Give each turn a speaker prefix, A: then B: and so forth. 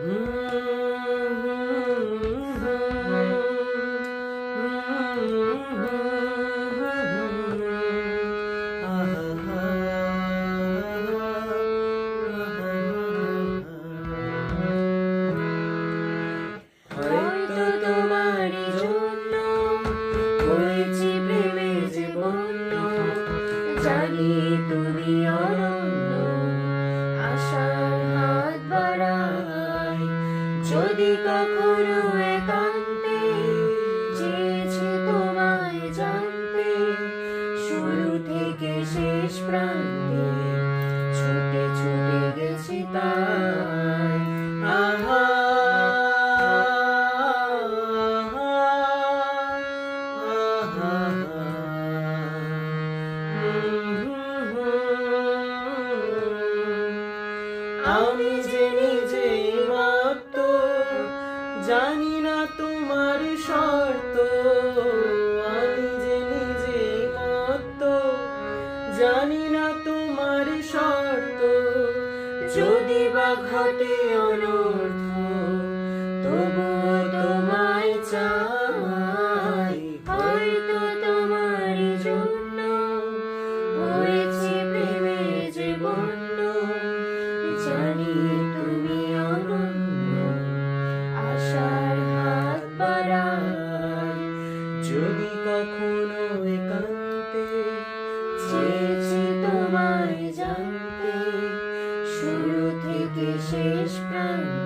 A: হয়তো তোমারই জন্য হয়েছি প্রেমে যে বন্য, জানি তুমি অনন্য, আশার হাত বাড়াই। যদি কখনো একান্তে চেয়েছি তোমায় জানতে, শুরু থেকে শেষ প্রান্তে ছুটে ছুটে গেছি তাই। আহা আমি যে নিজেই মত্ত, জানি না তোমার শর্ত। আমি যে নিজেই মত্ত, জানি না তোমার শর্ত। যদি বা ঘটে অনর্থ, তবুও তোমায় চাই। হয়তো তোমারই জন্য হয়েছি প্রেমে যে বন্য, জানি তুমি অনন্য, আশার হাত বাড়াই। যদি কখনো একান্তে চেয়েছি তোমায় জানতে, শুরু থেকে শেষ প্রান্তে